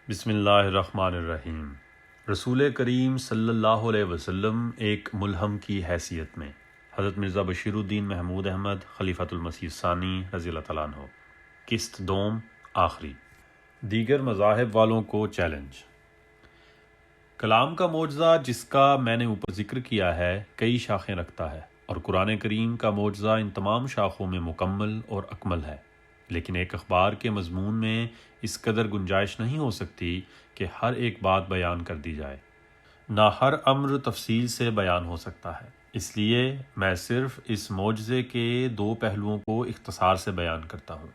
بسم اللہ الرحمن الرحیم۔ رسول کریم صلی اللہ علیہ وسلم ایک ملہم کی حیثیت میں حضرت مرزا بشیر الدین محمود احمد خلیفۃ المسیح ثانی رضی اللہ تعالیٰ عنہ، قسط دوم آخری۔ دیگر مذاہب والوں کو چیلنج۔ کلام کا معجزہ جس کا میں نے اوپر ذکر کیا ہے کئی شاخیں رکھتا ہے، اور قرآن کریم کا معجزہ ان تمام شاخوں میں مکمل اور اکمل ہے، لیکن ایک اخبار کے مضمون میں اس قدر گنجائش نہیں ہو سکتی کہ ہر ایک بات بیان کر دی جائے، نہ ہر امر تفصیل سے بیان ہو سکتا ہے۔ اس لیے میں صرف اس معجزے کے دو پہلوؤں کو اختصار سے بیان کرتا ہوں،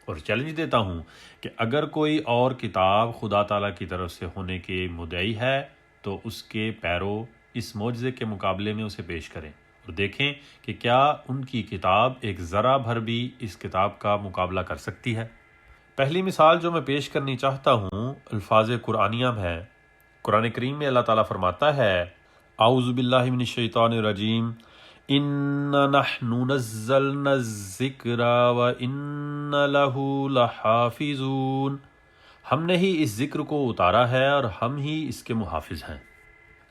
اور چیلنج دیتا ہوں کہ اگر کوئی اور کتاب خدا تعالیٰ کی طرف سے ہونے کے مدعی ہے تو اس کے پیرو اس معجزے کے مقابلے میں اسے پیش کریں اور دیکھیں کہ کیا ان کی کتاب ایک ذرہ بھر بھی اس کتاب کا مقابلہ کر سکتی ہے۔ پہلی مثال جو میں پیش کرنی چاہتا ہوں الفاظ قرآنیہ میں ہے۔ قرآن کریم میں اللہ تعالیٰ فرماتا ہے اعوذ باللہ من الشیطان الرجیم اِنَّا نَحْنُ نَزَّلْنَا الذِّكْرَ وَإِنَّ لَهُ لَحَافِظُونَ، ہم نے ہی اس ذکر کو اتارا ہے اور ہم ہی اس کے محافظ ہیں۔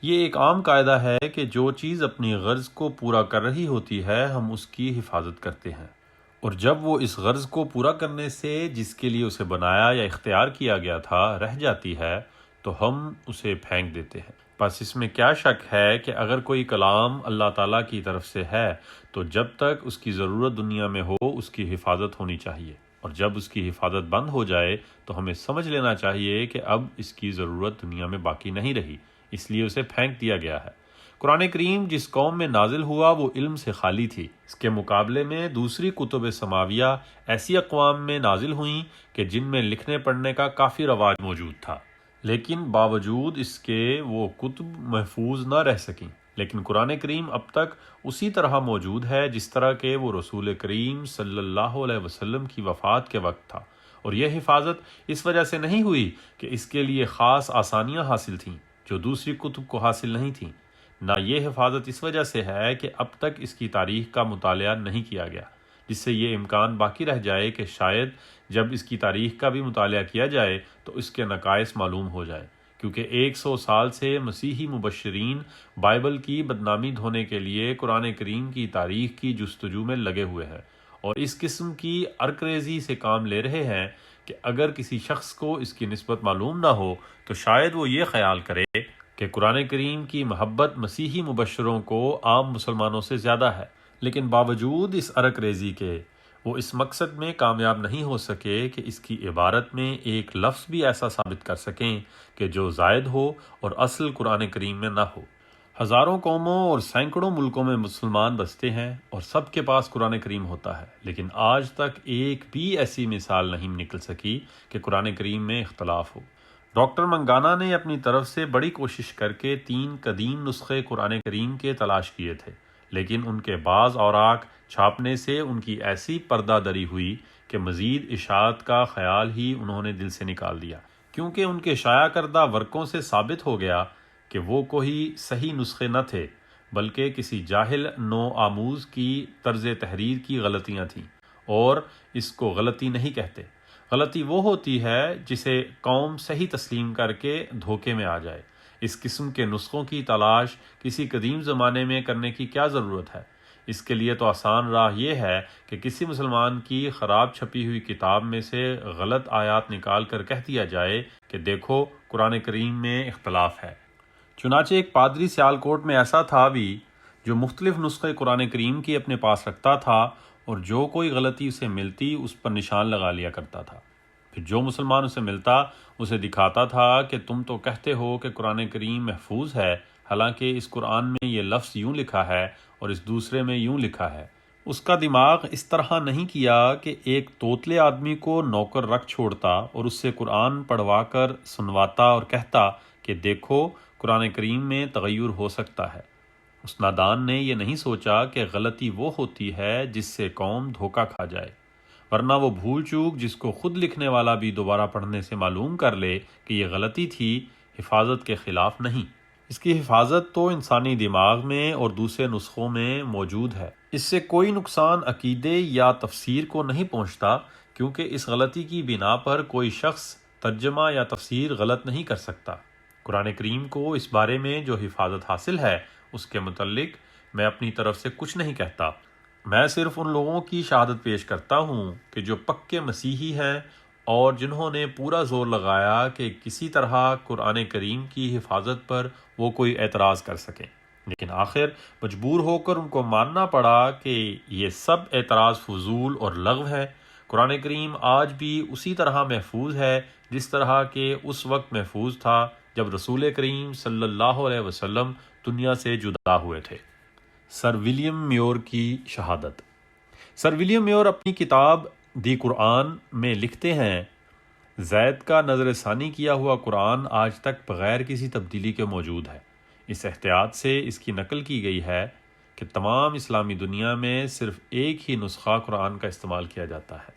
یہ ایک عام قاعدہ ہے کہ جو چیز اپنی غرض کو پورا کر رہی ہوتی ہے ہم اس کی حفاظت کرتے ہیں، اور جب وہ اس غرض کو پورا کرنے سے جس کے لیے اسے بنایا یا اختیار کیا گیا تھا رہ جاتی ہے تو ہم اسے پھینک دیتے ہیں۔ بس اس میں کیا شک ہے کہ اگر کوئی کلام اللہ تعالیٰ کی طرف سے ہے تو جب تک اس کی ضرورت دنیا میں ہو اس کی حفاظت ہونی چاہیے، اور جب اس کی حفاظت بند ہو جائے تو ہمیں سمجھ لینا چاہیے کہ اب اس کی ضرورت دنیا میں باقی نہیں رہی، اس لیے اسے پھینک دیا گیا ہے۔ قرآن کریم جس قوم میں نازل ہوا وہ علم سے خالی تھی، اس کے مقابلے میں دوسری کتب سماویہ ایسی اقوام میں نازل ہوئیں کہ جن میں لکھنے پڑھنے کا کافی رواج موجود تھا، لیکن باوجود اس کے وہ کتب محفوظ نہ رہ سکیں۔ لیکن قرآن کریم اب تک اسی طرح موجود ہے جس طرح کہ وہ رسول کریم صلی اللہ علیہ وسلم کی وفات کے وقت تھا، اور یہ حفاظت اس وجہ سے نہیں ہوئی کہ اس کے لیے خاص آسانیاں حاصل تھیں جو دوسری کتب کو حاصل نہیں تھیں، نہ یہ حفاظت اس وجہ سے ہے کہ اب تک اس کی تاریخ کا مطالعہ نہیں کیا گیا، جس سے یہ امکان باقی رہ جائے کہ شاید جب اس کی تاریخ کا بھی مطالعہ کیا جائے تو اس کے نقائص معلوم ہو جائیں، کیونکہ 100 سال سے مسیحی مبشرین بائبل کی بدنامی دھونے کے لیے قرآن کریم کی تاریخ کی جستجو میں لگے ہوئے ہیں، اور اس قسم کی ارکریزی سے کام لے رہے ہیں کہ اگر کسی شخص کو اس کی نسبت معلوم نہ ہو تو شاید وہ یہ خیال کرے کہ قرآن کریم کی محبت مسیحی مبشروں کو عام مسلمانوں سے زیادہ ہے، لیکن باوجود اس ارک ریزی کے وہ اس مقصد میں کامیاب نہیں ہو سکے کہ اس کی عبارت میں ایک لفظ بھی ایسا ثابت کر سکیں کہ جو زائد ہو اور اصل قرآن کریم میں نہ ہو۔ ہزاروں قوموں اور سینکڑوں ملکوں میں مسلمان بستے ہیں اور سب کے پاس قرآن کریم ہوتا ہے، لیکن آج تک ایک بھی ایسی مثال نہیں نکل سکی کہ قرآن کریم میں اختلاف ہو۔ ڈاکٹر منگانا نے اپنی طرف سے بڑی کوشش کر کے 3 قدیم نسخے قرآن کریم کے تلاش کیے تھے، لیکن ان کے بعض اوراق چھاپنے سے ان کی ایسی پردہ دری ہوئی کہ مزید اشاعت کا خیال ہی انہوں نے دل سے نکال دیا، کیونکہ ان کے شائع کردہ ورقوں سے ثابت ہو گیا کہ وہ کوئی صحیح نسخے نہ تھے بلکہ کسی جاہل نو آموز کی طرز تحریر کی غلطیاں تھیں، اور اس کو غلطی نہیں کہتے۔ غلطی وہ ہوتی ہے جسے قوم صحیح تسلیم کر کے دھوکے میں آ جائے۔ اس قسم کے نسخوں کی تلاش کسی قدیم زمانے میں کرنے کی کیا ضرورت ہے؟ اس کے لیے تو آسان راہ یہ ہے کہ کسی مسلمان کی خراب چھپی ہوئی کتاب میں سے غلط آیات نکال کر کہہ دیا جائے کہ دیکھو قرآن کریم میں اختلاف ہے۔ چنانچہ ایک پادری سیالکوٹ میں ایسا تھا بھی جو مختلف نسخے قرآن کریم کی اپنے پاس رکھتا تھا، اور جو کوئی غلطی اسے ملتی اس پر نشان لگا لیا کرتا تھا، پھر جو مسلمان اسے ملتا اسے دکھاتا تھا کہ تم تو کہتے ہو کہ قرآن کریم محفوظ ہے، حالانکہ اس قرآن میں یہ لفظ یوں لکھا ہے اور اس دوسرے میں یوں لکھا ہے۔ اس کا دماغ اس طرح نہیں کیا کہ ایک توتلے آدمی کو نوکر رکھ چھوڑتا اور اس سے قرآن پڑھوا کر سنواتا اور کہتا کہ دیکھو قرآن کریم میں تغیر ہو سکتا ہے۔ اس نادان نے یہ نہیں سوچا کہ غلطی وہ ہوتی ہے جس سے قوم دھوکہ کھا جائے، ورنہ وہ بھول چوک جس کو خود لکھنے والا بھی دوبارہ پڑھنے سے معلوم کر لے کہ یہ غلطی تھی، حفاظت کے خلاف نہیں۔ اس کی حفاظت تو انسانی دماغ میں اور دوسرے نسخوں میں موجود ہے۔ اس سے کوئی نقصان عقیدے یا تفسیر کو نہیں پہنچتا، کیونکہ اس غلطی کی بنا پر کوئی شخص ترجمہ یا تفسیر غلط نہیں کر سکتا۔ قرآن کریم کو اس بارے میں جو حفاظت حاصل ہے اس کے متعلق میں اپنی طرف سے کچھ نہیں کہتا۔ میں صرف ان لوگوں کی شہادت پیش کرتا ہوں کہ جو پکے مسیحی ہیں اور جنہوں نے پورا زور لگایا کہ کسی طرح قرآن کریم کی حفاظت پر وہ کوئی اعتراض کر سکیں، لیکن آخر مجبور ہو کر ان کو ماننا پڑا کہ یہ سب اعتراض فضول اور لغو ہے۔ قرآن کریم آج بھی اسی طرح محفوظ ہے جس طرح کہ اس وقت محفوظ تھا جب رسول کریم صلی اللہ علیہ وسلم دنیا سے جدا ہوئے تھے۔ سر ولیم میور کی شہادت۔ سر ولیم میور اپنی کتاب دی قرآن میں لکھتے ہیں، زید کا نظر ثانی کیا ہوا قرآن آج تک بغیر کسی تبدیلی کے موجود ہے۔ اس احتیاط سے اس کی نقل کی گئی ہے کہ تمام اسلامی دنیا میں صرف ایک ہی نسخہ قرآن کا استعمال کیا جاتا ہے۔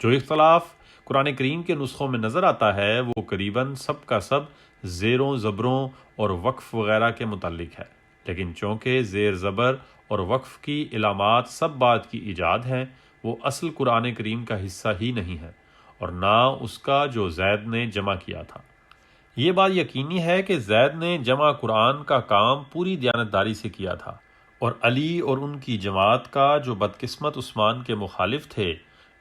جو اختلاف قرآن کریم کے نسخوں میں نظر آتا ہے وہ قریباً سب کا سب زیروں زبروں اور وقف وغیرہ کے متعلق ہے، لیکن چونکہ زیر زبر اور وقف کی علامات سب بات کی ایجاد ہیں، وہ اصل قرآن کریم کا حصہ ہی نہیں ہے اور نہ اس کا جو زید نے جمع کیا تھا۔ یہ بات یقینی ہے کہ زید نے جمع قرآن کا کام پوری دیانتداری سے کیا تھا، اور علی اور ان کی جماعت کا جو بدقسمت عثمان کے مخالف تھے،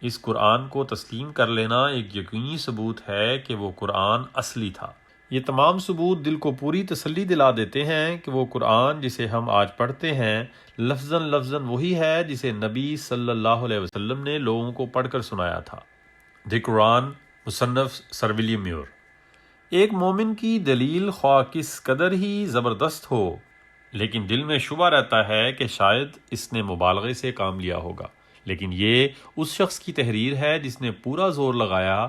اس قرآن کو تسلیم کر لینا ایک یقینی ثبوت ہے کہ وہ قرآن اصلی تھا۔ یہ تمام ثبوت دل کو پوری تسلی دلا دیتے ہیں کہ وہ قرآن جسے ہم آج پڑھتے ہیں لفظاً لفظاً وہی ہے جسے نبی صلی اللہ علیہ وسلم نے لوگوں کو پڑھ کر سنایا تھا۔ دی قرآن، مصنف سر ولیم میور۔ ایک مومن کی دلیل خواہ کس قدر ہی زبردست ہو، لیکن دل میں شبہ رہتا ہے کہ شاید اس نے مبالغے سے کام لیا ہوگا، لیکن یہ اس شخص کی تحریر ہے جس نے پورا زور لگایا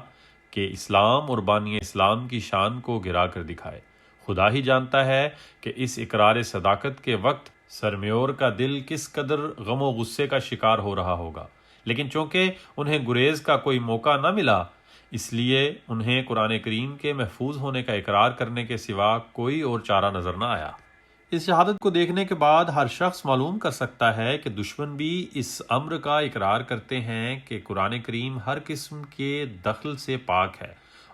کہ اسلام اور بانی اسلام کی شان کو گرا کر دکھائے۔ خدا ہی جانتا ہے کہ اس اقرار صداقت کے وقت سر میور کا دل کس قدر غم و غصے کا شکار ہو رہا ہوگا، لیکن چونکہ انہیں گریز کا کوئی موقع نہ ملا، اس لیے انہیں قرآن کریم کے محفوظ ہونے کا اقرار کرنے کے سوا کوئی اور چارہ نظر نہ آیا۔ اس شہادت کو دیکھنے کے بعد ہر شخص معلوم کر سکتا ہے کہ دشمن بھی اس امر کا اقرار کرتے ہیں کہ قرآن کریم ہر قسم کے دخل سے پاک ہے،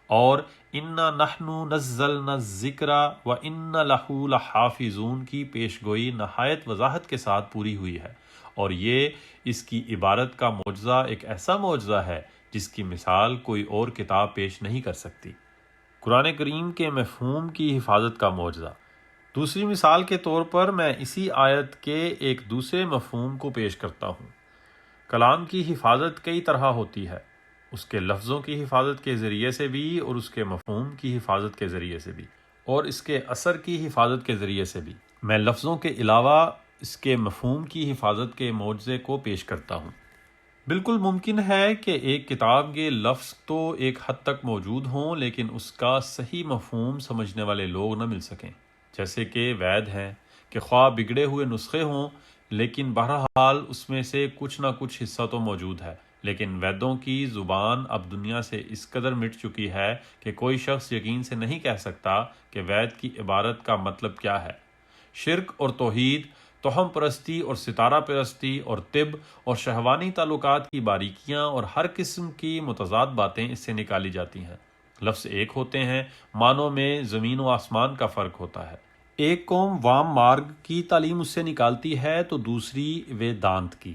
اور اِنَّا نَحْنُ نَزَّلْنَا الذِّكْرَ وَإِنَّا لَهُ لَحَافِظُونَ کی پیشگوئی نہایت وضاحت کے ساتھ پوری ہوئی ہے، اور یہ اس کی عبارت کا معجزہ ایک ایسا معجزہ ہے جس کی مثال کوئی اور کتاب پیش نہیں کر سکتی۔ قرآن کریم کے مفہوم کی حفاظت کا معجزہ۔ دوسری مثال کے طور پر میں اسی آیت کے ایک دوسرے مفہوم کو پیش کرتا ہوں۔ کلام کی حفاظت کئی طرح ہوتی ہے، اس کے لفظوں کی حفاظت کے ذریعے سے بھی اور اس کے مفہوم کی حفاظت کے ذریعے سے بھی، اور اس کے اثر کی حفاظت کے ذریعے سے بھی۔ میں لفظوں کے علاوہ اس کے مفہوم کی حفاظت کے معجزے کو پیش کرتا ہوں۔ بالکل ممکن ہے کہ ایک کتاب کے لفظ تو ایک حد تک موجود ہوں لیکن اس کا صحیح مفہوم سمجھنے والے لوگ نہ مل سکیں، جیسے کہ وید ہیں کہ خواہ بگڑے ہوئے نسخے ہوں لیکن بہرحال اس میں سے کچھ نہ کچھ حصہ تو موجود ہے، لیکن ویدوں کی زبان اب دنیا سے اس قدر مٹ چکی ہے کہ کوئی شخص یقین سے نہیں کہہ سکتا کہ وید کی عبارت کا مطلب کیا ہے۔ شرک اور توحید، توہم پرستی اور ستارہ پرستی اور طب اور شہوانی تعلقات کی باریکیاں اور ہر قسم کی متضاد باتیں اس سے نکالی جاتی ہیں۔ لفظ ایک ہوتے ہیں، معنوں میں زمین و آسمان کا فرق ہوتا ہے۔ ایک قوم وام مارگ کی تعلیم اس سے نکالتی ہے تو دوسری ویدانت کی،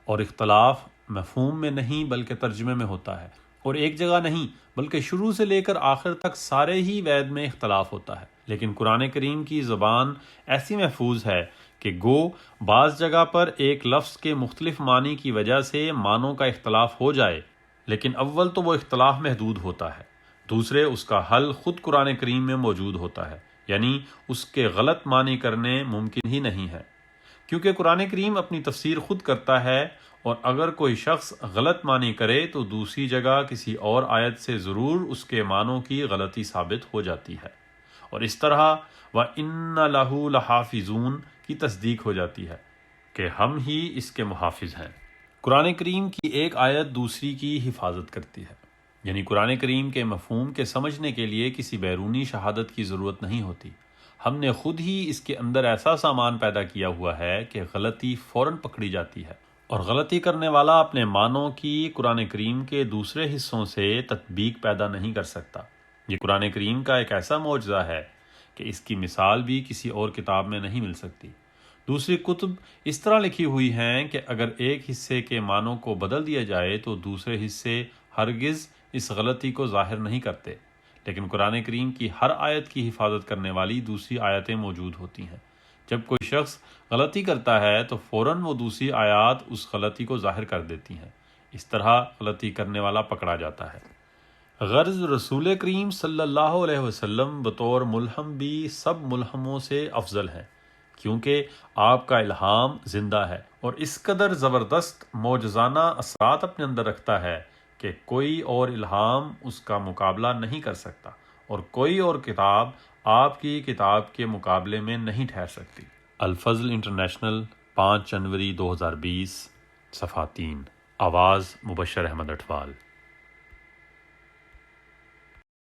اور اختلاف مفہوم میں نہیں بلکہ ترجمے میں ہوتا ہے، اور ایک جگہ نہیں بلکہ شروع سے لے کر آخر تک سارے ہی وید میں اختلاف ہوتا ہے۔ لیکن قرآن کریم کی زبان ایسی محفوظ ہے کہ گو بعض جگہ پر ایک لفظ کے مختلف معنی کی وجہ سے معنوں کا اختلاف ہو جائے، لیکن اول تو وہ اختلاف محدود ہوتا ہے، دوسرے اس کا حل خود قرآن کریم میں موجود ہوتا ہے، یعنی اس کے غلط معنی کرنے ممکن ہی نہیں ہے، کیونکہ قرآن کریم اپنی تفسیر خود کرتا ہے، اور اگر کوئی شخص غلط معنی کرے تو دوسری جگہ کسی اور آیت سے ضرور اس کے معنوں کی غلطی ثابت ہو جاتی ہے، اور اس طرح وَإِنَّ لَهُ لَحَافِظُونَ کی تصدیق ہو جاتی ہے کہ ہم ہی اس کے محافظ ہیں۔ قرآن کریم کی ایک آیت دوسری کی حفاظت کرتی ہے، یعنی قرآن کریم کے مفہوم کے سمجھنے کے لیے کسی بیرونی شہادت کی ضرورت نہیں ہوتی، ہم نے خود ہی اس کے اندر ایسا سامان پیدا کیا ہوا ہے کہ غلطی فوراً پکڑی جاتی ہے، اور غلطی کرنے والا اپنے معنوں کی قرآن کریم کے دوسرے حصوں سے تطبیق پیدا نہیں کر سکتا۔ یہ قرآن کریم کا ایک ایسا معجزہ ہے کہ اس کی مثال بھی کسی اور کتاب میں نہیں مل سکتی۔ دوسری کتب اس طرح لکھی ہوئی ہیں کہ اگر ایک حصے کے معنوں کو بدل دیا جائے تو دوسرے حصے ہرگز اس غلطی کو ظاہر نہیں کرتے، لیکن قرآن کریم کی ہر آیت کی حفاظت کرنے والی دوسری آیتیں موجود ہوتی ہیں۔ جب کوئی شخص غلطی کرتا ہے تو فوراً وہ دوسری آیات اس غلطی کو ظاہر کر دیتی ہیں۔ اس طرح غلطی کرنے والا پکڑا جاتا ہے۔ غرض رسول کریم صلی اللہ علیہ وسلم بطور ملہم بھی سب ملہموں سے افضل ہیں، کیونکہ آپ کا الہام زندہ ہے اور اس قدر زبردست معجزانہ اثرات اپنے اندر رکھتا ہے کہ کوئی اور الہام اس کا مقابلہ نہیں کر سکتا، اور کوئی اور کتاب آپ کی کتاب کے مقابلے میں نہیں ٹھہر سکتی۔ الفضل انٹرنیشنل، 5 جنوری 2020، صفحہ 3۔ آواز مبشر احمد اٹھوال۔